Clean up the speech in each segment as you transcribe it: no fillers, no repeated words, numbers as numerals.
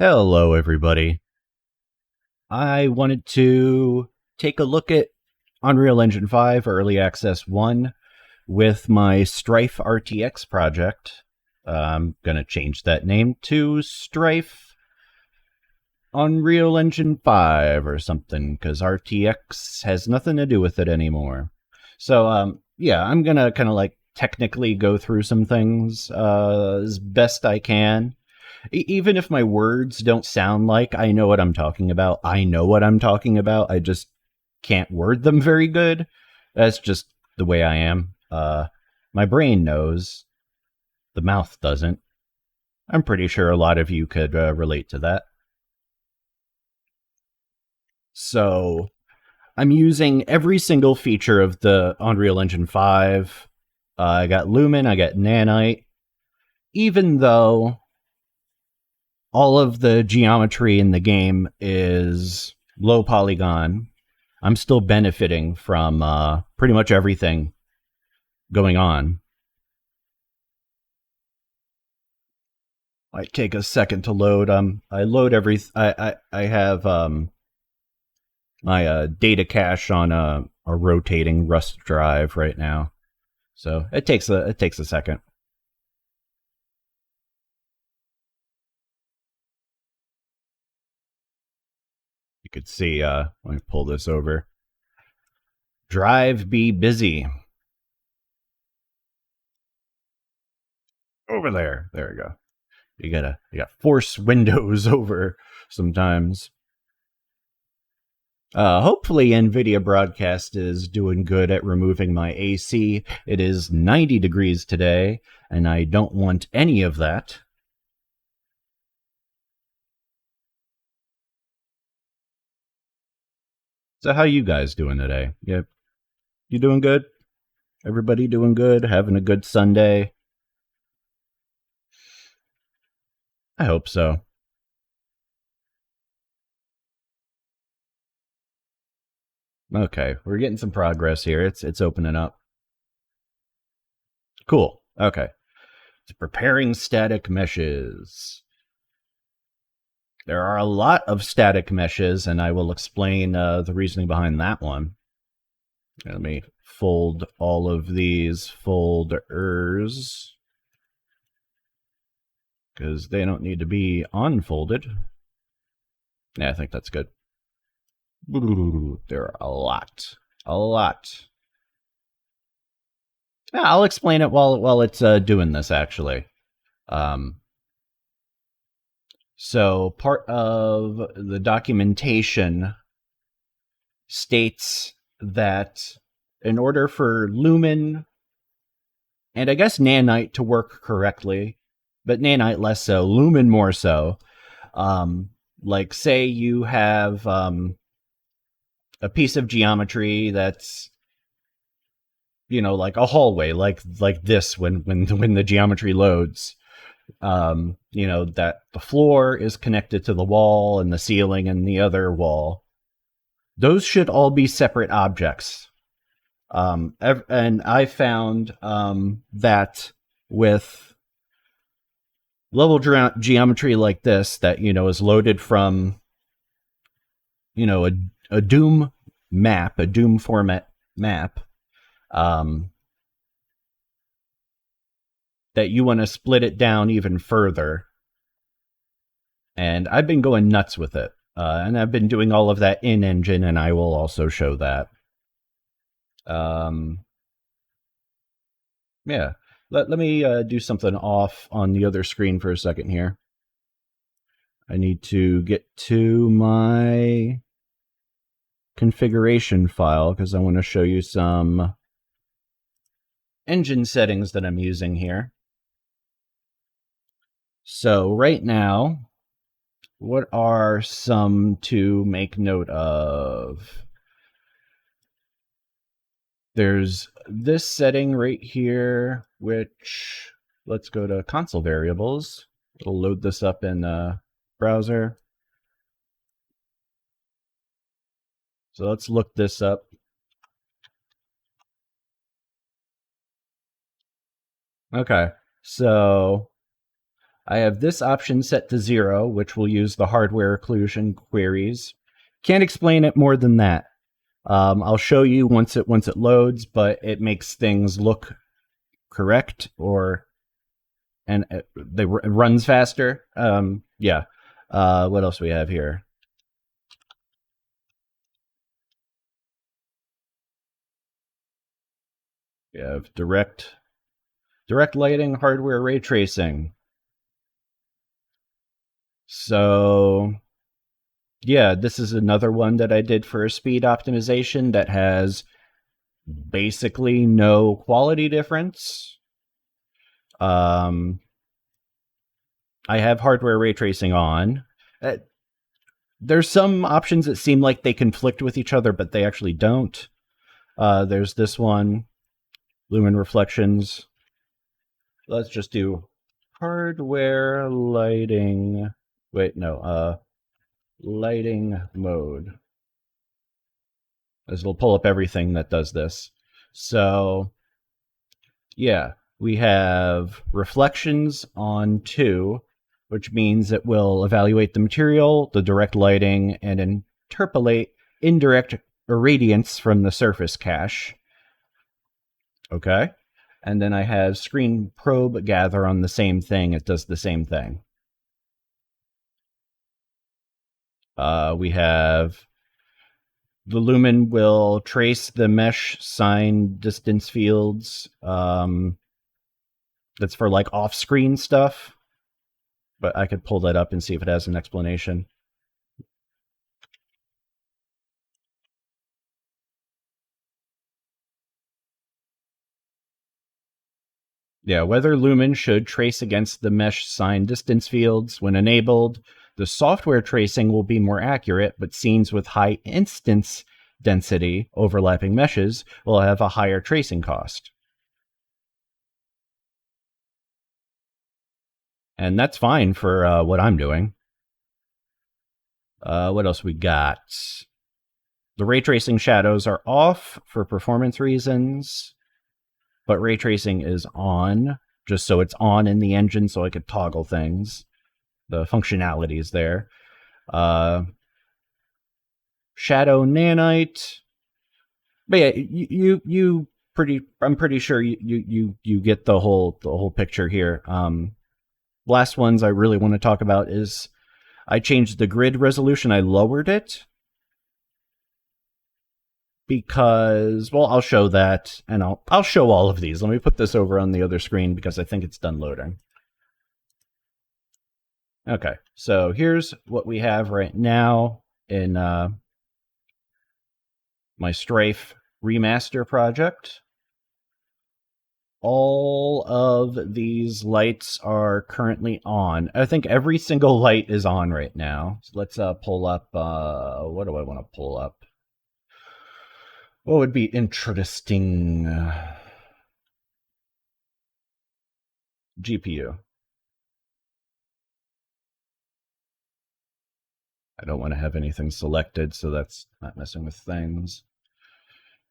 Hello, everybody. I wanted to take a look at Unreal Engine 5 Early Access 1 with my Strife RTX project. I'm going to change that name to Strife Unreal Engine 5 or something, because RTX has nothing to do with it anymore. So, yeah, I'm going to kind of technically go through some things as best I can. Even if my words don't sound like I know what I'm talking about, I know what I'm talking about. I just can't word them very good. That's just the way I am. My brain knows, the mouth doesn't. I'm pretty sure a lot of you could relate to that. So I'm using every single feature of the Unreal Engine 5. I got Lumen, I got Nanite. Even though all of the geometry in the game is low polygon, I'm still benefiting from pretty much everything going on. Might take a second to load. I load every. I have my data cache on a rotating Rust drive right now, so it takes a second. You could see. Let me pull this over. Drive be busy. Over there. There we go. You gotta force Windows over sometimes. Hopefully, NVIDIA Broadcast is doing good at removing my AC. It is 90 degrees today, and I don't want any of that. So, how you guys doing today? You doing good? Everybody doing good? Having a good Sunday? I hope so. Okay, we're getting some progress here. It's opening up. Cool. Okay. It's preparing static meshes. There are a lot of static meshes, and I will explain the reasoning behind that one. Let me fold all of these folders because they don't need to be unfolded. Yeah, I think that's good. Ooh, there are a lot. A lot. Yeah, I'll explain it while it's doing this, actually. So part of the documentation states that in order for Lumen and I guess Nanite to work correctly, but Nanite less so, Lumen more so, like say you have a piece of geometry that's like a hallway, like this when the geometry loads. That the floor is connected to the wall and the ceiling and the other wall. Those should all be separate objects. And I found that with level geometry like this, that is loaded from a Doom map, a Doom format map, that you want to split it down even further. And I've been going nuts with it. And I've been doing all of that in engine, and I will also show that. Yeah. Let me do something off on the other screen for a second here. I need to get to my configuration file because I want to show you some engine settings that I'm using here. So right now, what are some to make note of? There's this setting right here, which let's go to console variables. It'll load this up in the browser. So let's look this up. Okay, so I have this option set to 0, which will use the hardware occlusion queries. Can't explain it more than that. I'll show you once it loads, but it makes things look correct, and it runs faster. Yeah. What else we have here? We have direct lighting, hardware ray tracing. So yeah, this is another one that I did for a speed optimization that has basically no quality difference. I have hardware ray tracing on. There's some options that seem like they conflict with each other, but they actually don't. There's this one, lumen reflections. Let's just do hardware lighting. Wait, no. Lighting mode. As it'll pull up everything that does this. So, yeah, we have reflections on 2, which means it will evaluate the material, the direct lighting, and interpolate indirect irradiance from the surface cache. Okay. And then I have screen probe gather on the same thing. It does the same thing. We have the lumen will trace the mesh sign distance fields. That's for like off-screen stuff. But I could pull that up and see if it has an explanation. Yeah, whether lumen should trace against the mesh sign distance fields when enabled. The software tracing will be more accurate, but scenes with high instance density overlapping meshes will have a higher tracing cost. And that's fine for what I'm doing. What else we got? The ray tracing shadows are off for performance reasons, but ray tracing is on, just so it's on in the engine so I could toggle things. The functionality is there. Shadow nanite. But yeah, I'm pretty sure you get the whole picture here. Last ones I really want to talk about is I changed the grid resolution. I lowered it because, well, I'll show that, and I'll show all of these. Let me put this over on the other screen because I think it's done loading. Okay, so here's what we have right now in my Strife Remaster project. All of these lights are currently on. I think every single light is on right now. So let's pull up, what do I want to pull up? What would be interesting? GPU. I don't want to have anything selected, so that's not messing with things.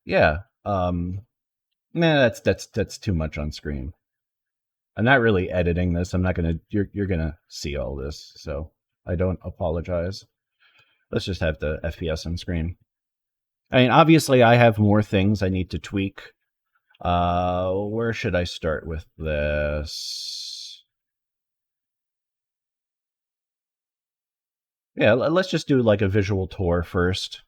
Yeah. Nah, that's too much on screen. I'm not really editing this. I'm not gonna. You're gonna see all this, so I don't apologize. Let's just have the FPS on screen. I mean, obviously, I have more things I need to tweak. Where should I start with this? Yeah, let's just do like a visual tour first.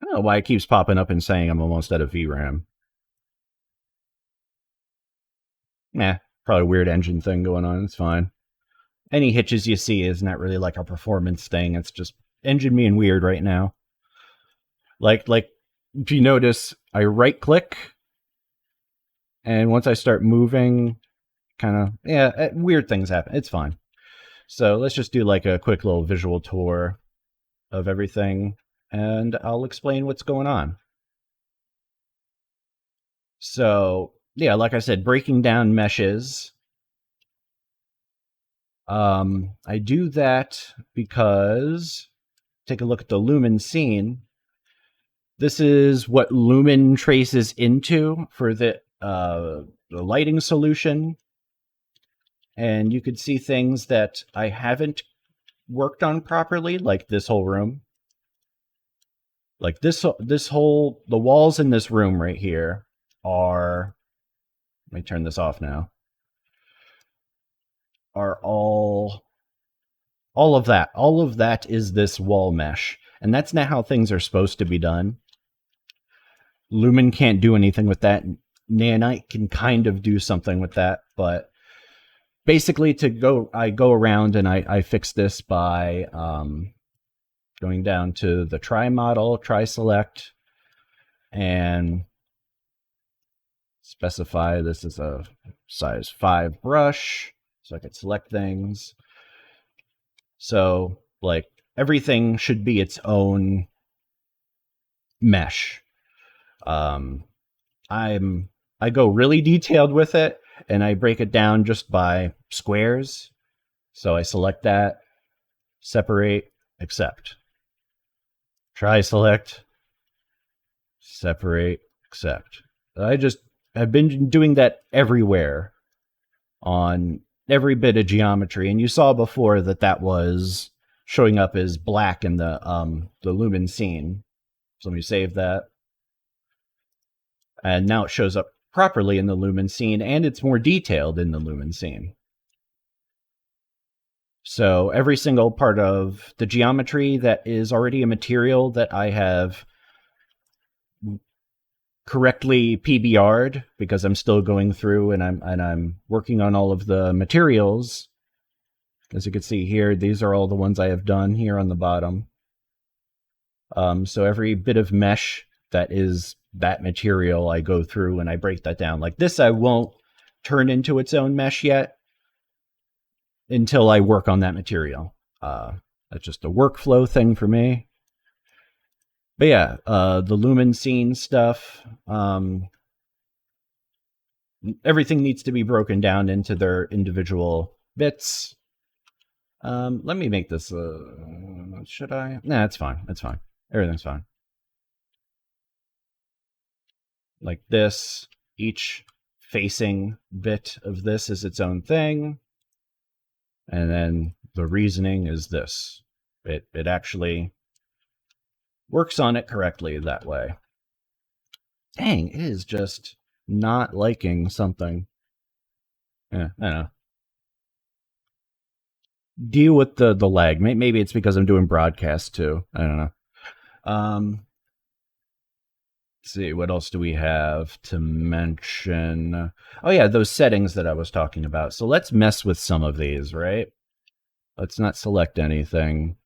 I don't know why it keeps popping up and saying I'm almost out of VRAM. Nah, probably a weird engine thing going on. It's fine. Any hitches you see is not really like a performance thing. It's just engine being weird right now. Like if you notice, I right click, and once I start moving, weird things happen. It's fine. So let's just do like a quick little visual tour of everything, and I'll explain what's going on. So yeah, like I said, breaking down meshes. I do that because, take a look at the lumen scene. This is what lumen traces into for the lighting solution. and you could see things that I haven't worked on properly, like this whole room. Like this whole, the walls in this room right here are, let me turn this off now, are all of that. All of that is this wall mesh. And that's not how things are supposed to be done. Lumen can't do anything with that. Nanite can kind of do something with that, but basically I go around and I fix this by going down to the try model, try select, and specify this is a size 5 brush, so I could select things. So like everything should be its own mesh. I go really detailed with it, and I break it down just by squares. So I select that, separate, accept. Try select, separate, accept. I've been doing that everywhere on every bit of geometry, and you saw before that was showing up as black in the lumen scene. So let me save that. And now it shows up properly in the lumen scene, and it's more detailed in the lumen scene. So every single part of the geometry that is already a material that I have correctly PBR'd, because I'm still going through and I'm working on all of the materials. As you can see here, these are all the ones I have done here on the bottom. So every bit of mesh that is that material, I go through and I break that down. Like this, I won't turn into its own mesh yet until I work on that material. That's just a workflow thing for me. But yeah, the lumen scene stuff, everything needs to be broken down into their individual bits. Let me make this, should I? Nah, it's fine. It's fine. Everything's fine. Like this, each facing bit of this is its own thing. And then the reasoning is this. It actually works on it correctly that way. Dang, it is just not liking something. Yeah, I don't know. Deal with the lag. Maybe it's because I'm doing broadcast too. I don't know. Let's see, what else do we have to mention? Oh yeah, those settings that I was talking about. So let's mess with some of these, right? Let's not select anything.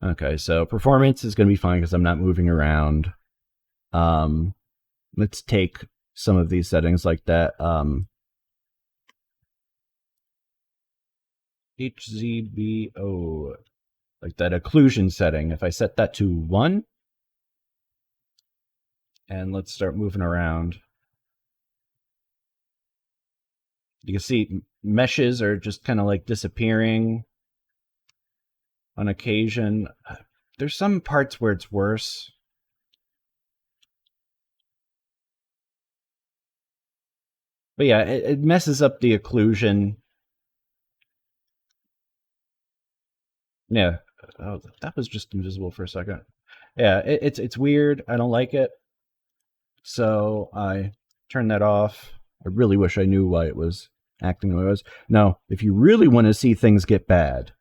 Okay, so performance is going to be fine because I'm not moving around. Let's take some of these settings like that. HZBO, like that occlusion setting. If I set that to 1, and let's start moving around. You can see meshes are just kind of like disappearing on occasion. There's some parts where it's worse. But yeah, it messes up the occlusion. Yeah. Oh, that was just invisible for a second. Yeah, it's weird. I don't like it. So I turned that off. I really wish I knew why it was acting the way it was. No, if you really want to see things get bad,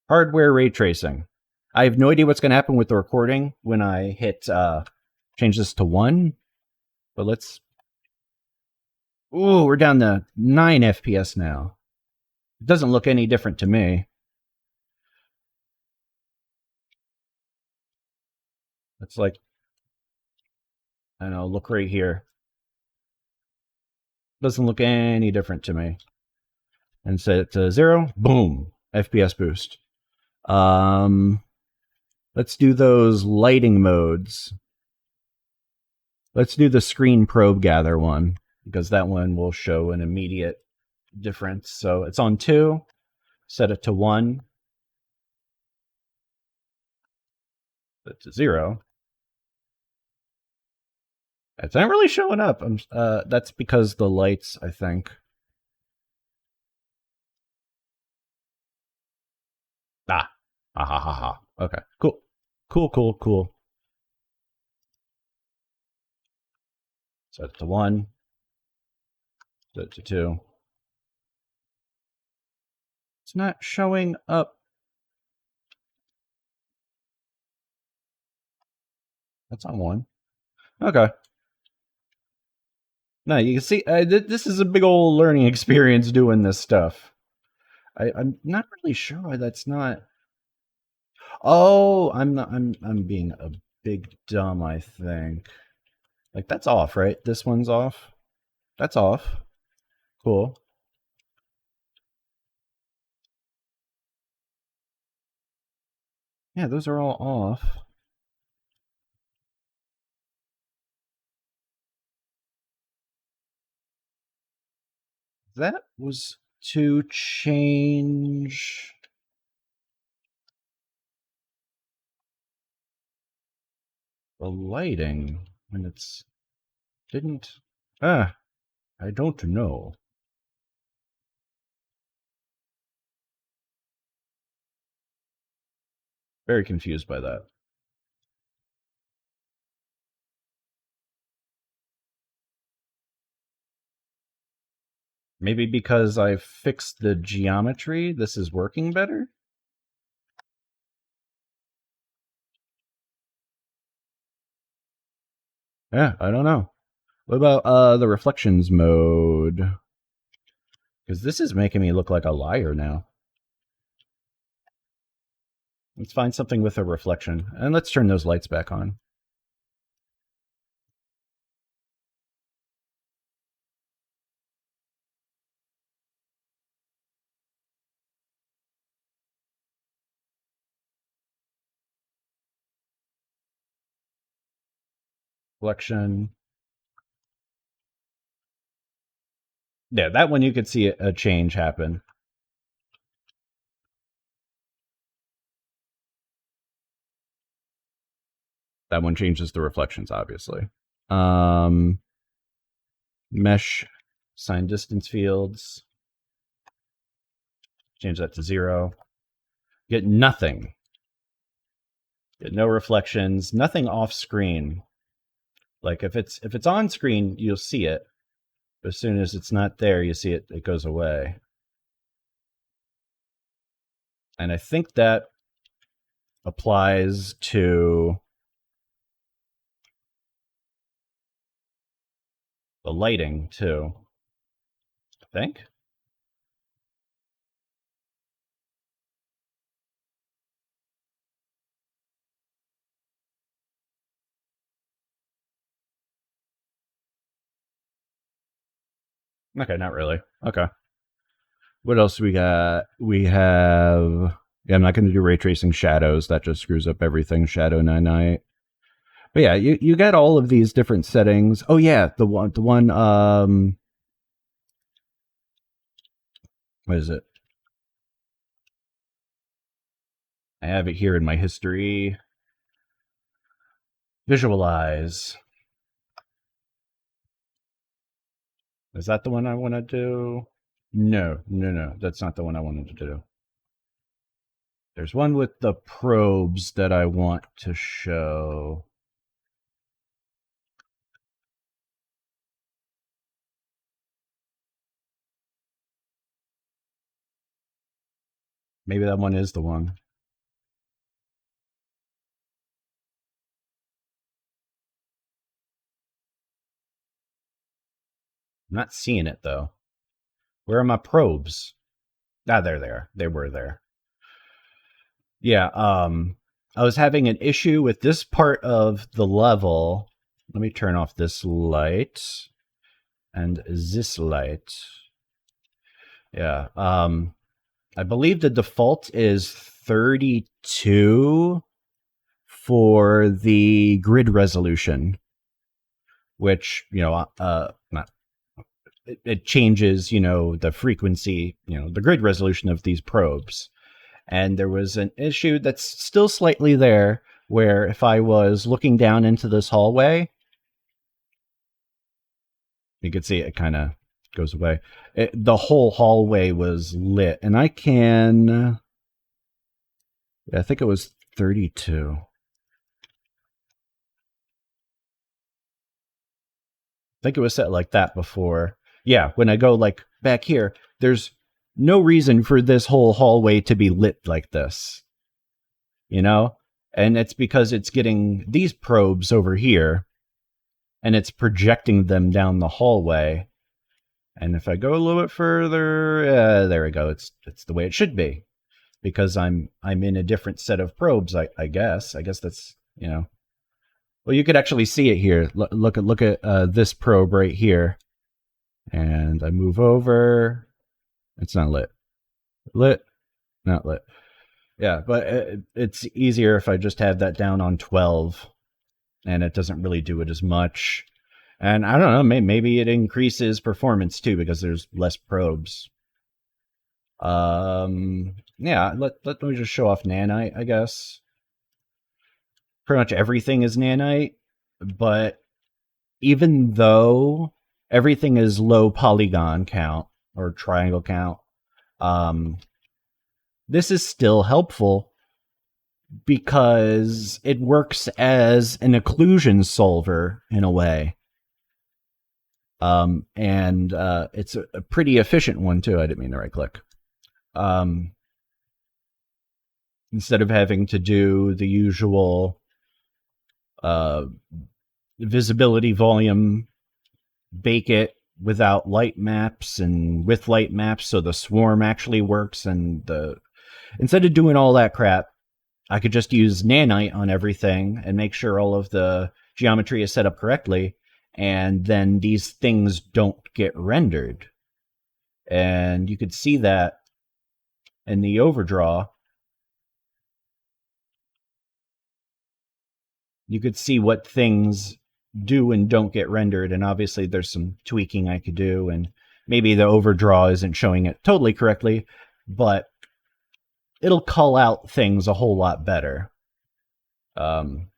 hardware ray tracing. I have no idea what's going to happen with the recording when I hit change this to 1. But let's... Ooh, we're down to 9 FPS now. It doesn't look any different to me. It's like, I don't know, look right here. Doesn't look any different to me. And set it to 0, boom, FPS boost. Let's do those lighting modes. Let's do the screen probe gather one, because that one will show an immediate difference. So it's on 2, set it to 1, set it to 0. It's not really showing up. That's because the lights, I think. Ah. Ah ha ha ha. Okay. Cool. Cool. Set it to 1. Set it to 2. It's not showing up. That's on 1. Okay. No, you can see this is a big old learning experience doing this stuff. I'm not really sure why that's not. Oh, I'm not. I'm being a big dumb. I think. Like that's off, right? This one's off. That's off. Cool. Yeah, those are all off. That was to change the lighting when it's didn't. Ah, I don't know. Very confused by that. Maybe because I fixed the geometry, this is working better? Yeah, I don't know. What about the reflections mode? Because this is making me look like a liar now. Let's find something with a reflection. And let's turn those lights back on. Reflection. Yeah, that one you could see a change happen. That one changes the reflections, obviously. Mesh, sign distance fields. Change that to 0. Get nothing. Get no reflections. Nothing off screen. Like if it's on screen, you'll see it. But as soon as it's not there, you see it. It goes away. And I think that applies to the lighting too. I think. Okay, not really. Okay. What else we got? We have. Yeah, I'm not going to do ray tracing shadows. That just screws up everything. Shadow 99. But yeah, you get all of these different settings. Oh yeah, the one what is it? I have it here in my history. Visualize. Is that the one I want to do? No. That's not the one I wanted to do. There's one with the probes that I want to show. Maybe that one is the one. I'm not seeing it though. Where are my probes? Ah, there they are. They were there. Yeah, I was having an issue with this part of the level. Let me turn off this light and this light. Yeah, I believe the default is 32 for the grid resolution, which, not it changes, the frequency, the grid resolution of these probes. And there was an issue that's still slightly there where if I was looking down into this hallway, You can see it kind of goes away. The whole hallway was lit, and I think it was 32. I think it was set like that before. Yeah, when I go like back here, there's no reason for this whole hallway to be lit like this, you know? And it's because it's getting these probes over here and it's projecting them down the hallway. And if I go a little bit further, there we go. It's the way it should be because I'm in a different set of probes. I guess that's, you know. Well, you could actually see it here. Look at this probe right here, and I move over. It's not lit. Lit, not lit. Yeah, but it's easier if I just have that down on 12, and it doesn't really do it as much. And I don't know, maybe it increases performance too because there's less probes. Yeah, let me just show off nanite, I guess. Pretty much everything is nanite, but even though everything is low polygon count or triangle count, this is still helpful because it works as an occlusion solver in a way. And it's a pretty efficient one too. I didn't mean to right click. Instead of having to do the usual visibility volume, bake it without light maps and with light maps so the swarm actually works, and instead of doing all that crap, I could just use nanite on everything and make sure all of the geometry is set up correctly, and then these things don't get rendered. And you could see that in the overdraw. You could see what things do and don't get rendered, and obviously there's some tweaking I could do, and maybe the overdraw isn't showing it totally correctly, but it'll cull out things a whole lot better than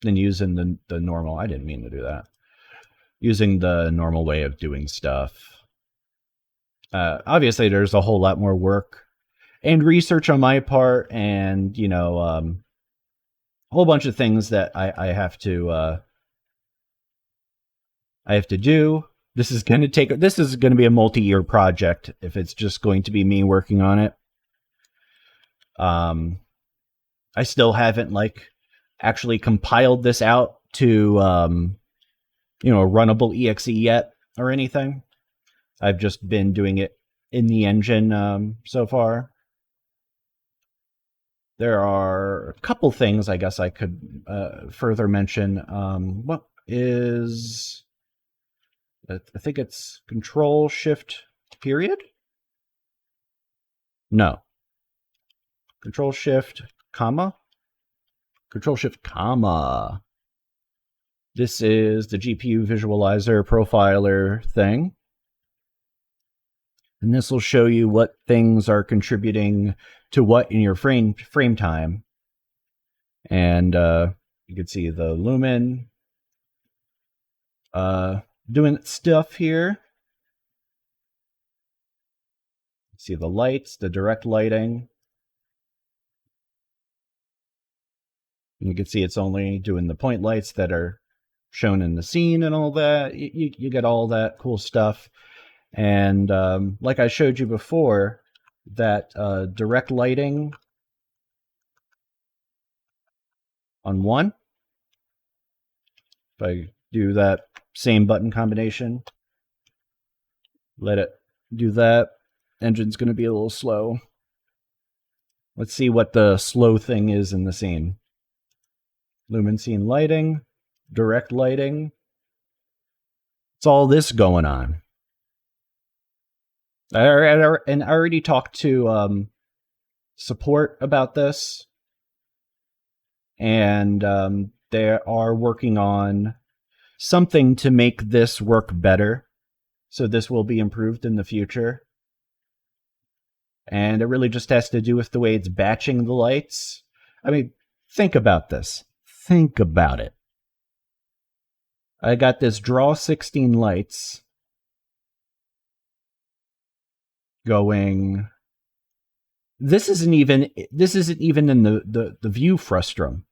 using the normal. I didn't mean to do that. Using the normal way of doing stuff. Obviously, there's a whole lot more work and research on my part, and a whole bunch of things that I have to do. This is going to be a multi-year project if it's just going to be me working on it. I still haven't actually compiled this out to a runnable exe yet or anything. I've just been doing it in the engine so far. There are a couple things I guess I could further mention. What is... I think it's Control Shift period? No. Control Shift comma? Control Shift comma. This is the GPU visualizer profiler thing. And this will show you what things are contributing to what in your frame time. And you can see the lumen doing stuff here. See the lights, the direct lighting. And you can see it's only doing the point lights that are shown in the scene and all that. You get all that cool stuff. And like I showed you before, that direct lighting on one, if I do that same button combination, let it do that, engine's going to be a little slow. Let's see what the slow thing is in the scene. Lumen scene lighting, direct lighting. It's all this going on. I already talked to support about this, and they are working on something to make this work better. So this will be improved in the future. And it really just has to do with the way it's batching the lights. I mean, think about this. Think about it. I got this draw 16 lights going. This isn't even in the view frustrum.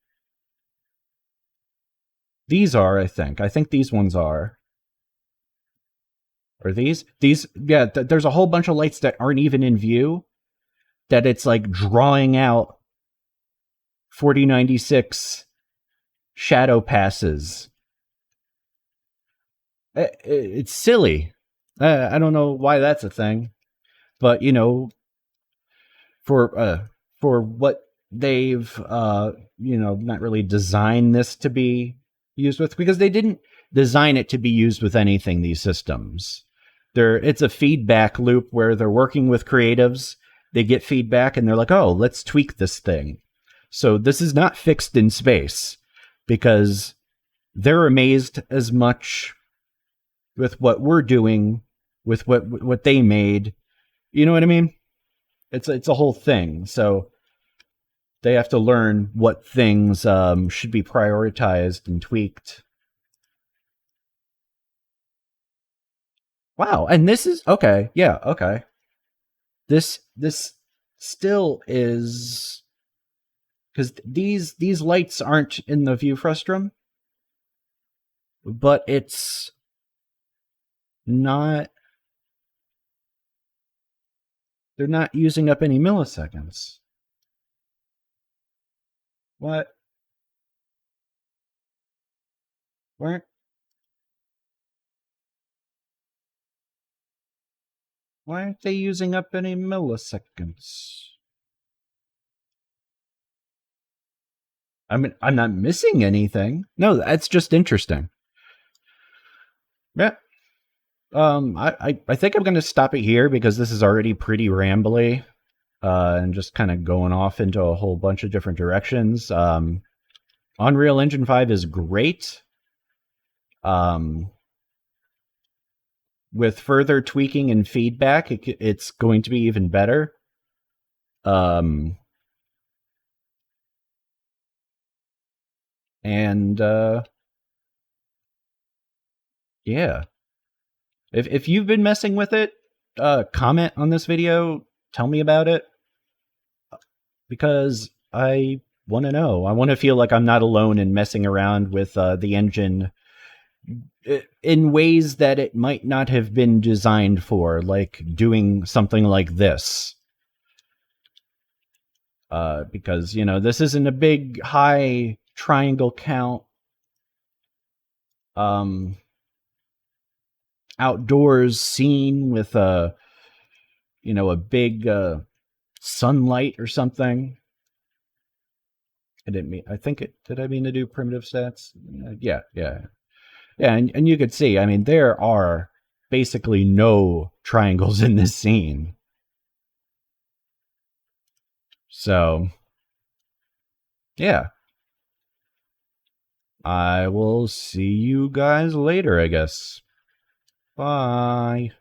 These are, I think. I think these ones are. Are these? Yeah, there's a whole bunch of lights that aren't even in view, that it's like drawing out 4096 shadow passes. It's silly. I don't know why that's a thing, but for what they've not really designed this to be used with, because they didn't design it to be used with anything. These systems, it's a feedback loop where they're working with creatives. They get feedback and they're like, oh, let's tweak this thing. So this is not fixed in space, because they're amazed as much with what we're doing with what they made. You know what I mean? It's a whole thing. So they have to learn what things should be prioritized and tweaked. Wow, and this is okay. Yeah, okay. This still is, because these lights aren't in the view frustrum, but it's not. They're not using up any milliseconds. What? Why aren't they using up any milliseconds? I mean, I'm not missing anything. No, that's just interesting. Yeah. I think I'm going to stop it here, because this is already pretty rambly, and just kind of going off into a whole bunch of different directions. Unreal Engine 5 is great. With further tweaking and feedback, it's going to be even better. And yeah. If you've been messing with it, comment on this video, tell me about it, because I want to know. I want to feel like I'm not alone in messing around with the engine in ways that it might not have been designed for, like doing something like this. Because, this isn't a big, high triangle count outdoors scene with a big sunlight or something. Did I mean to do primitive stats? Yeah. And you could see, I mean, there are basically no triangles in this scene. So, yeah. I will see you guys later, I guess. Bye.